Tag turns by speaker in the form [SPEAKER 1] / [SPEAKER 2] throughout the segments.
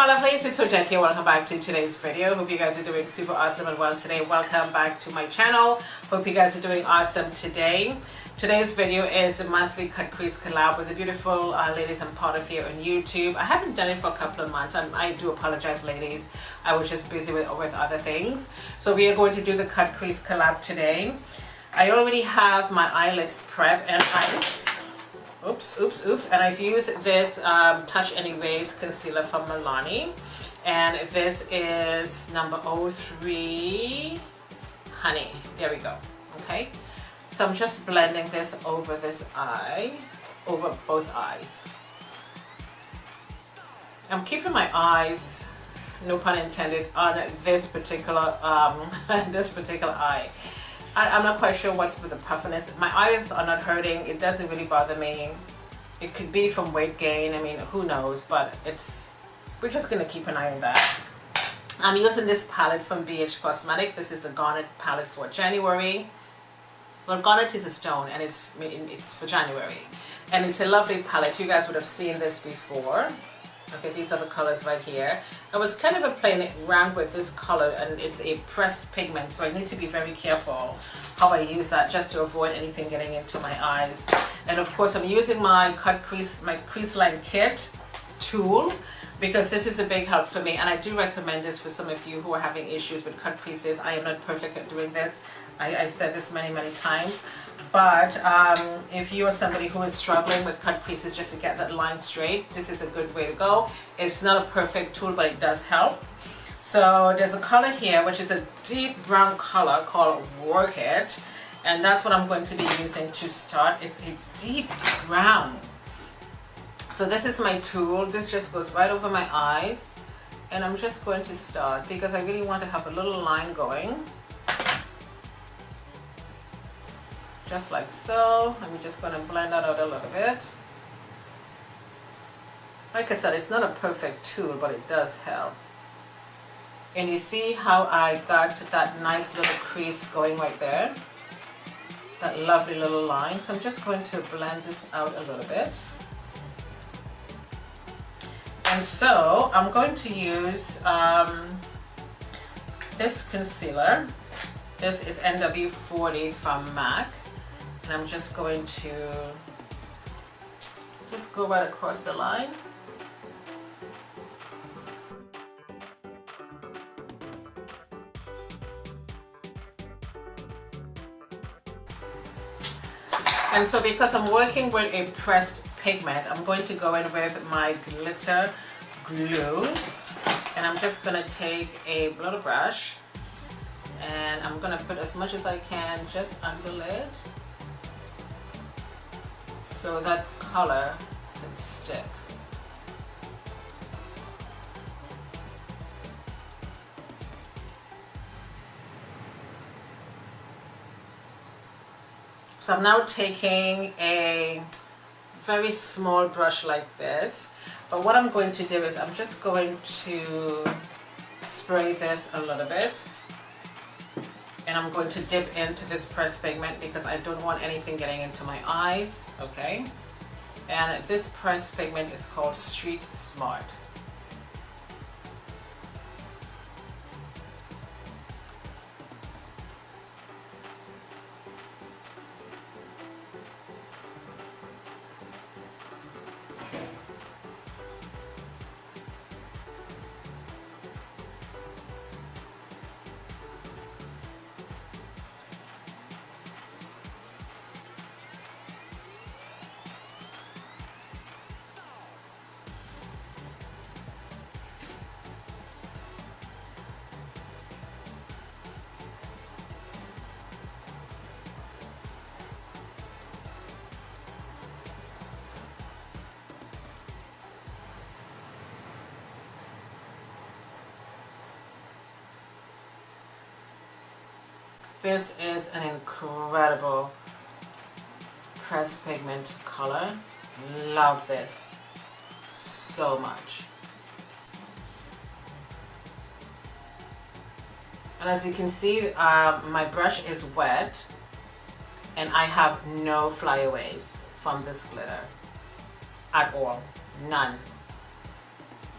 [SPEAKER 1] my lovelies, it's Odette here. Welcome back to today's video. Hope you guys are doing super awesome and well today. Welcome back to my channel. Hope you guys are doing awesome today. Today's video is a monthly cut crease collab with the beautiful ladies I'm part of here on YouTube. I haven't done it for a couple of months and I do apologize, ladies. I was just busy with other things. So we are going to do the cut crease collab today. I already have my eyelids prep and ice. Oops. And I've used this Touch Anyways concealer from Milani. And this is number 03 Honey. There we go. Okay. So I'm just blending this over this eye, over both eyes. I'm keeping my eyes, no pun intended, on this particular eye. I'm not quite sure what's with the puffiness. My eyes are not hurting. It doesn't really bother me. It could be from weight gain. I mean, who knows? But we're just gonna keep an eye on that. I'm using this palette from BH Cosmetic. This is a Garnet palette for January. Well, Garnet is a stone, and it's for January, and it's a lovely palette. You guys would have seen this before. Okay, these are the colors right here. I was kind of playing around with this color, and it's a pressed pigment, so I need to be very careful how I use that just to avoid anything getting into my eyes. And of course, I'm using my crease line kit tool because this is a big help for me, and I do recommend this for some of you who are having issues with cut creases. I am not perfect at doing this. I said this many times. But if you are somebody who is struggling with cut creases just to get that line straight, this is a good way to go. It's not a perfect tool, but it does help. So there's a color here, which is a deep brown color called Work It. And that's what I'm going to be using to start. It's a deep brown. So this is my tool. This just goes right over my eyes. And I'm just going to start because I really want to have a little line going. Just like so. I'm just going to blend that out a little bit. Like I said, it's not a perfect tool, but it does help. And you see how I got that nice little crease going right there? That lovely little line. So I'm just going to blend this out a little bit. And so I'm going to use this concealer. This is NW40 from MAC. And I'm just going to just go right across the line. And so because I'm working with a pressed pigment, I'm going to go in with my glitter glue. And I'm just going to take a little brush and I'm going to put as much as I can just under the lid, so that color can stick. So I'm now taking a very small brush like this, but what I'm going to do is I'm just going to spray this a little bit. And I'm going to dip into this pressed pigment because I don't want anything getting into my eyes, okay? And this pressed pigment is called Street Smart. This is an incredible pressed pigment color. Love this so much. And as you can see, my brush is wet and I have no flyaways from this glitter at all. None.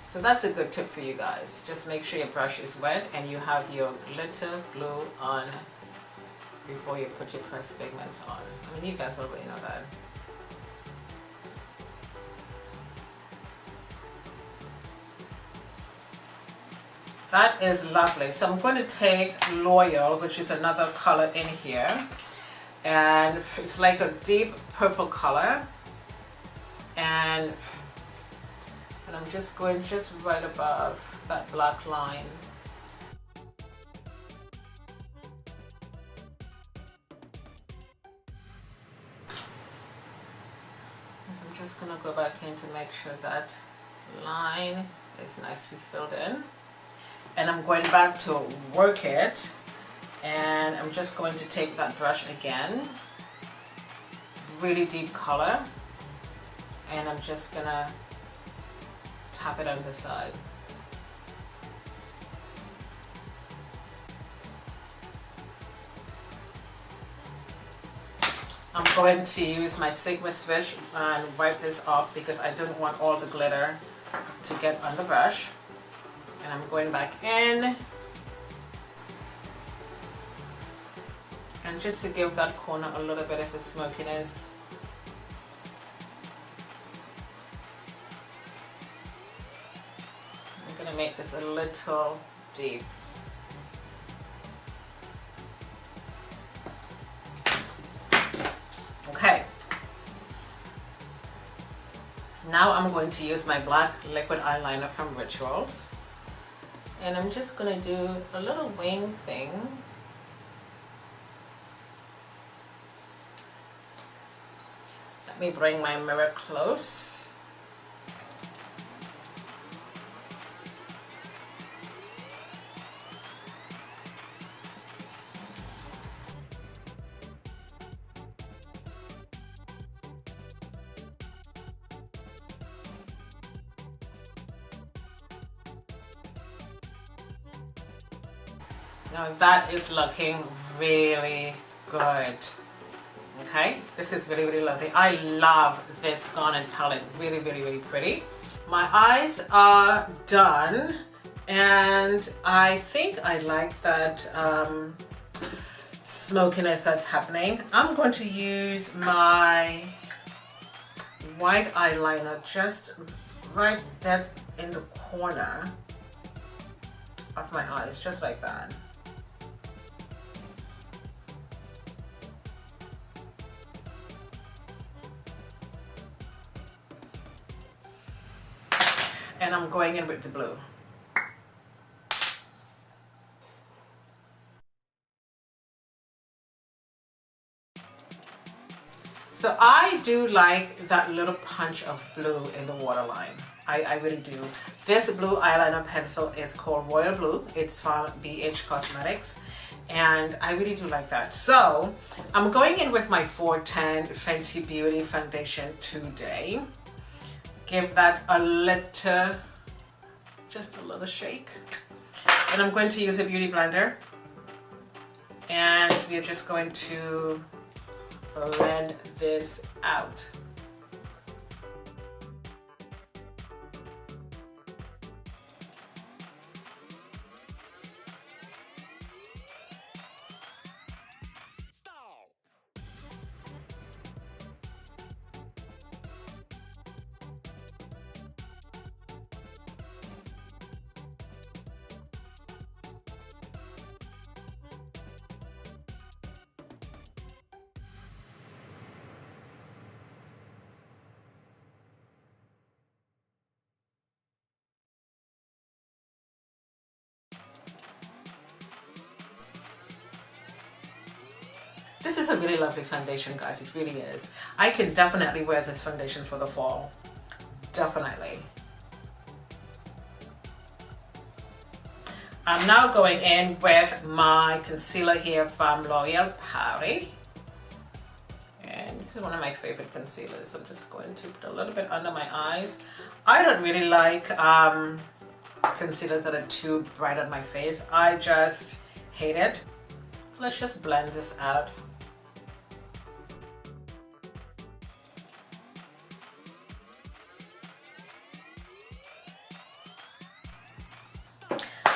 [SPEAKER 1] So that's a good tip for you guys. Just make sure your brush is wet and you have your glitter glue on before you put your pressed pigments on. I mean, you guys already know that. That is lovely. So I'm going to take Loyal, which is another color in here, and it's like a deep purple color, and I'm just going just right above that black line. And so I'm just going to go back in to make sure that line is nicely filled in. And I'm going back to work it, and I'm just going to take that brush again, really deep color, and I'm just gonna tap it on the side. I'm going to use my Sigma switch and wipe this off because I don't want all the glitter to get on the brush. And I'm going back in, and just to give that corner a little bit of a smokiness. I'm going to make this a little deep. Okay. Now I'm going to use my black liquid eyeliner from Rituals. And I'm just going to do a little wing thing. Let me bring my mirror close. Now that is looking really good. Okay, this is really, really lovely. I love this Garnet palette. Really, really, really pretty. My eyes are done, and I think I like that smokiness that's happening. I'm going to use my white eyeliner just right there in the corner of my eyes, just like that. And I'm going in with the blue. So I do like that little punch of blue in the waterline. I really do. This blue eyeliner pencil is called Royal Blue. It's from BH Cosmetics. And I really do like that. So I'm going in with my 410 Fenty Beauty Foundation today. Give that a little, just a little shake. And I'm going to use a beauty blender. And we're just going to blend this out. This is a really lovely foundation, guys. It really is. I can definitely wear this foundation for the fall. Definitely. I'm now going in with my concealer here from L'Oreal Paris. And this is one of my favorite concealers. I'm just going to put a little bit under my eyes. I don't really like concealers that are too bright on my face. I just hate it. So let's just blend this out.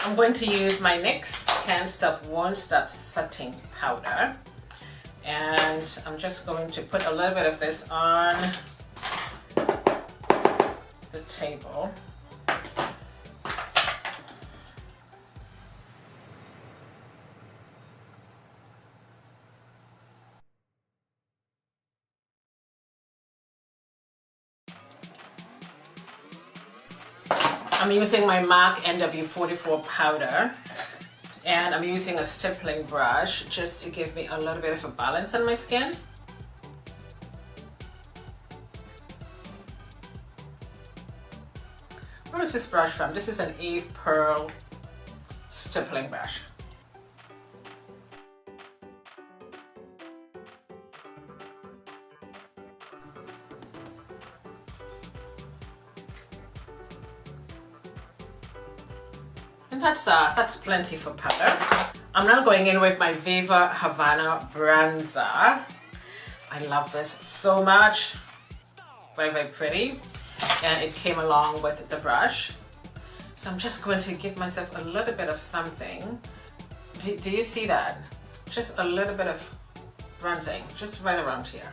[SPEAKER 1] I'm going to use my NYX Can't Stop Won't Stop setting powder, and I'm just going to put a little bit of this on the table. I'm using my MAC NW44 powder, and I'm using a stippling brush just to give me a little bit of a balance on my skin. Where is this brush from? This is an Eve Pearl stippling brush. And that's plenty for powder. I'm now going in with my Viva Havana bronzer. I love this so much. Very, very pretty. And it came along with the brush. So I'm just going to give myself a little bit of something. Do you see that? Just a little bit of bronzing, just right around here.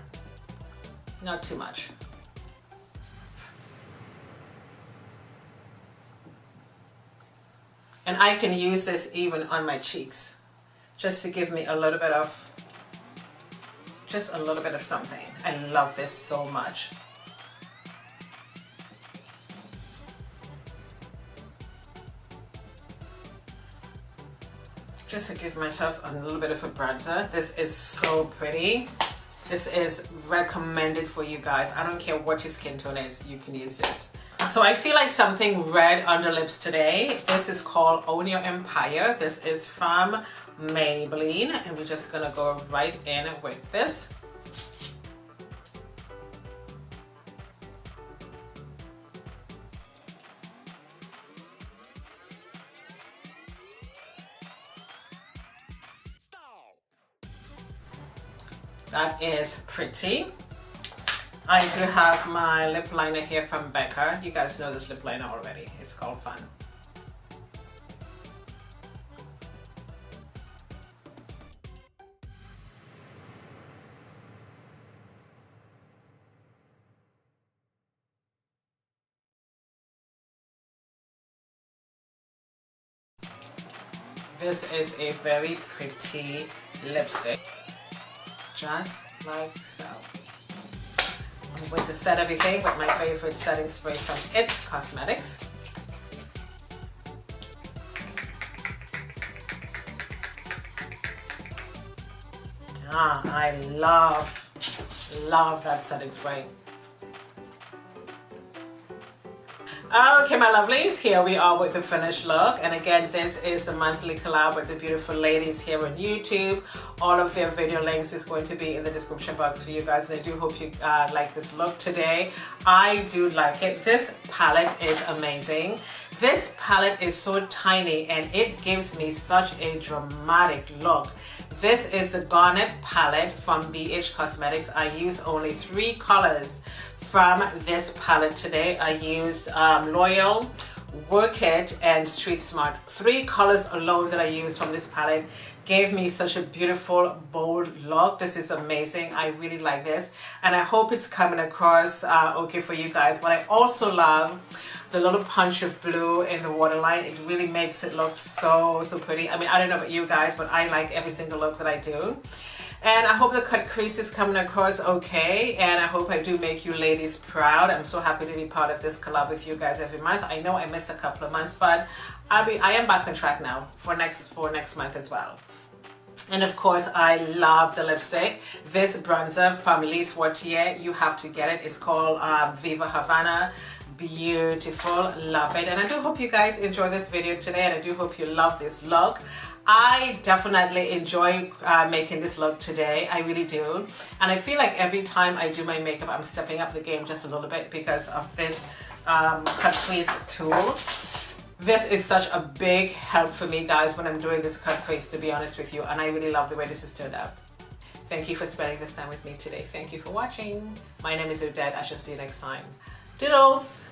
[SPEAKER 1] Not too much. And I can use this even on my cheeks, just to give me a little bit of, just a little bit of something. I love this so much. Just to give myself a little bit of a bronzer. This is so pretty. This is recommended for you guys. I don't care what your skin tone is, you can use this. So I feel like something red under lips today. This is called Own Your Empire. This is from Maybelline, and we're just gonna go right in with this. That is pretty. I do have my lip liner here from Becca. You guys know this lip liner already. It's called Fun. This is a very pretty lipstick. Just like so. I'm going to set everything with my favorite setting spray from It Cosmetics. I love that setting spray. Okay, my lovelies, here we are with the finished look. And again, this is a monthly collab with the beautiful ladies here on YouTube. All of their video links is going to be in the description box for you guys. And I do hope you like this look today. I do like it. This palette is amazing. This palette is so tiny and it gives me such a dramatic look. This is the Garnet palette from BH Cosmetics. I use only 3 colors from this palette today. I used Loyal, Work It, and Street Smart. 3 colors alone that I used from this palette gave me such a beautiful, bold look. This is amazing. I really like this. And I hope it's coming across okay for you guys. But I also love the little punch of blue in the waterline. It really makes it look so pretty. I mean, I don't know about you guys, but I like every single look that I do. And I hope the cut crease is coming across okay, and I hope I do make you ladies proud. I'm so happy to be part of this collab with you guys every month. I know I missed a couple of months, but I am back on track now for next month as well. And of course, I love the lipstick. This bronzer from Lise Watier, you have to get it. It's called Viva Havana. Beautiful, love it. And I do hope you guys enjoy this video today, and I do hope you love this look. I definitely enjoy making this look today. I really do. And I feel like every time I do my makeup, I'm stepping up the game just a little bit because of this cut crease tool. This is such a big help for me, guys, when I'm doing this cut crease, to be honest with you. And I really love the way this has turned out. Thank you for spending this time with me today. Thank you for watching. My name is Odette. I shall see you next time. Doodles!